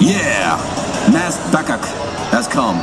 Yeah! Mass Dakak has come.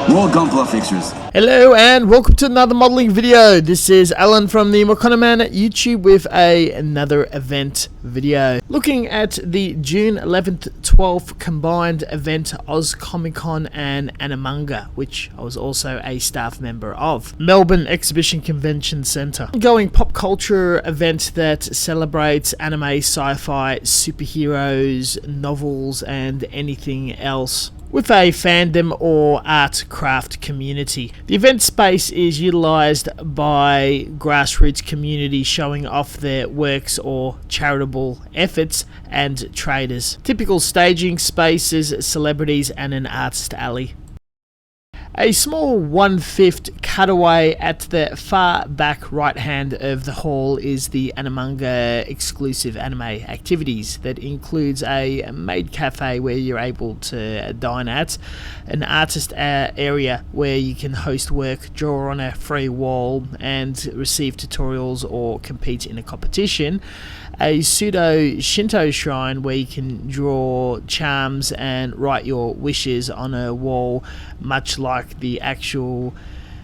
More Gunpla fixtures. Hello and welcome to another modeling video. This is Alan from the Mokanaman YouTube with another event video. Looking at the June 11th 12th combined event Oz Comic Con and Animaga, which I was also a staff member of. Melbourne Exhibition Convention Centre. Ongoing pop culture event that celebrates anime, sci-fi, superheroes, novels and anything else with a fandom or art craft community. The event space is utilised by grassroots community showing off their works or charitable efforts and traders. Typical staging spaces, celebrities and an artist alley. A small 1/5 cutaway at the far back right hand of the hall is the Animaga exclusive anime activities. That includes a maid cafe where you're able to dine at, an artist area where you can host work, draw on a free wall and receive tutorials or compete in a competition, a pseudo Shinto shrine where you can draw charms and write your wishes on a wall, much like the actual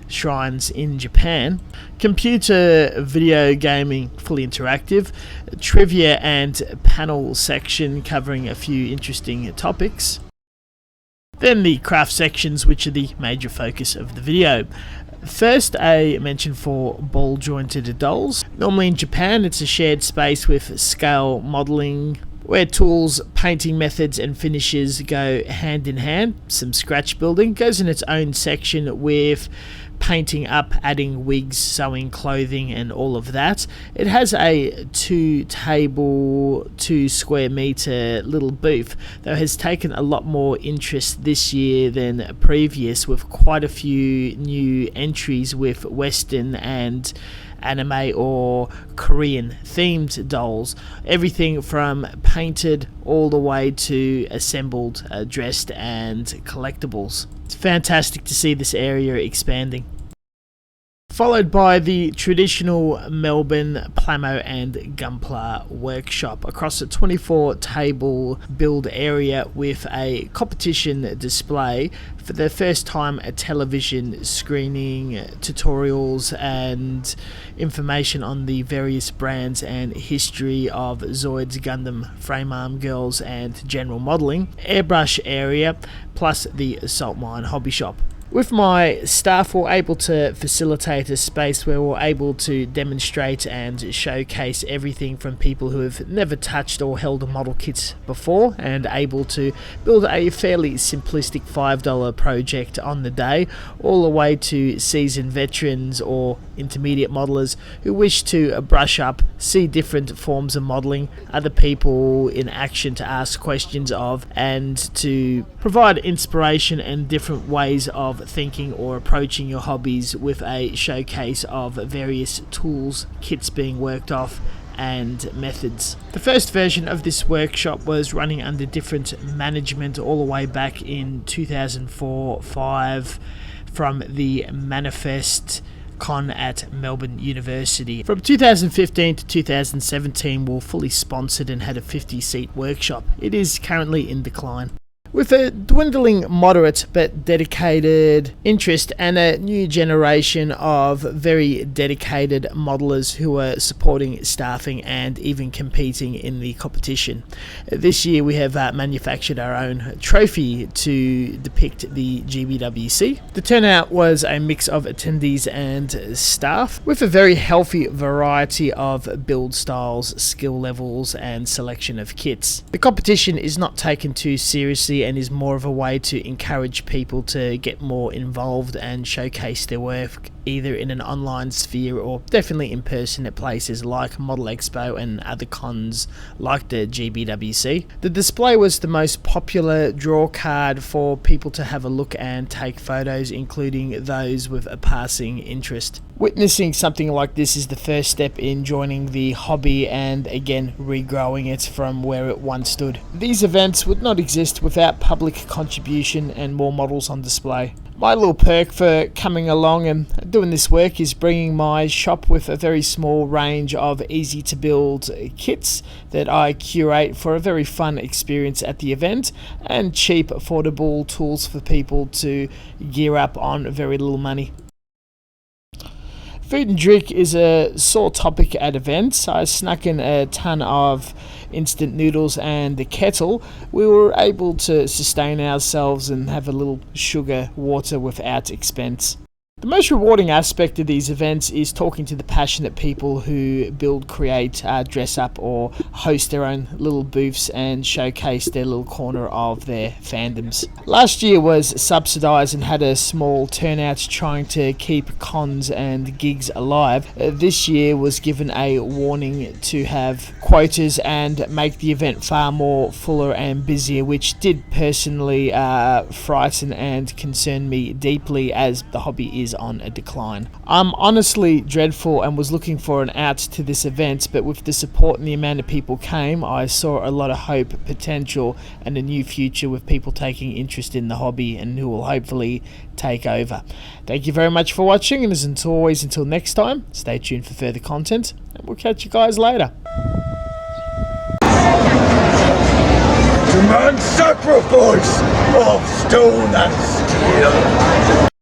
shrines in Japan, computer video gaming, fully interactive, trivia and panel section covering a few interesting topics, then the craft sections, which are the major focus of the video. First, a mention for ball jointed dolls. Normally in Japan it's a shared space with scale modelling where tools, painting methods and finishes go hand in hand. Some scratch building goes in its own section with painting up, adding wigs, sewing clothing and all of that. It has a 2 table, 2 square meter little booth that has taken a lot more interest this year than previous, with quite a few new entries with Western and anime or Korean themed dolls. Everything from painted all the way to assembled, dressed and collectibles. It's fantastic to see this area expanding. Followed by the traditional Melbourne Plamo and Gunpla workshop across a 24 table build area with a competition display. For the first time, a television screening, tutorials and information on the various brands and history of Zoids, Gundam, frame arm girls and general modelling, airbrush area, plus the salt mine hobby shop. With my staff, we're able to facilitate a space where we're able to demonstrate and showcase everything from people who have never touched or held a model kit before and able to build a fairly simplistic $5 project on the day, all the way to seasoned veterans or intermediate modelers who wish to brush up, see different forms of modeling, other people in action to ask questions of, and to provide inspiration and different ways of thinking or approaching your hobbies with a showcase of various tools, kits being worked off and methods. The first version of this workshop was running under different management all the way back in 2004-05 from the Manifest Con at Melbourne University. From 2015 to 2017 we were fully sponsored and had a 50-seat workshop. It is currently in decline. With a dwindling moderate but dedicated interest and a new generation of very dedicated modelers who are supporting, staffing and even competing in the competition. This year we have manufactured our own trophy to depict the GBWC. The turnout was a mix of attendees and staff with a very healthy variety of build styles, skill levels and selection of kits. The competition is not taken too seriously and is more of a way to encourage people to get more involved and showcase their work either in an online sphere or definitely in person at places like Model Expo and other cons like the GBWC. The display was the most popular draw card for people to have a look and take photos, including those with a passing interest. Witnessing something like this is the first step in joining the hobby and again regrowing it from where it once stood. These events would not exist without public contribution and more models on display. My little perk for coming along and doing this work is bringing my shop with a very small range of easy to build kits that I curate for a very fun experience at the event, and cheap affordable tools for people to gear up on very little money. Food and drink is a sore topic at events. I snuck in a ton of instant noodles and the kettle. We were able to sustain ourselves and have a little sugar water without expense. The most rewarding aspect of these events is talking to the passionate people who build, create, dress up or host their own little booths and showcase their little corner of their fandoms. Last year was subsidised and had a small turnout trying to keep cons and gigs alive. This year was given a warning to have quotas and make the event far more fuller and busier, which did personally frighten and concern me deeply, as the hobby is on a decline. I'm honestly dreadful and was looking for an out to this event, but with the support and the amount of people came, I saw a lot of hope, potential and a new future with people taking interest in the hobby and who will hopefully take over. Thank you very much for watching, and as always, until next time, stay tuned for further content and we'll catch you guys later. Demand sacrifice of stone and steel.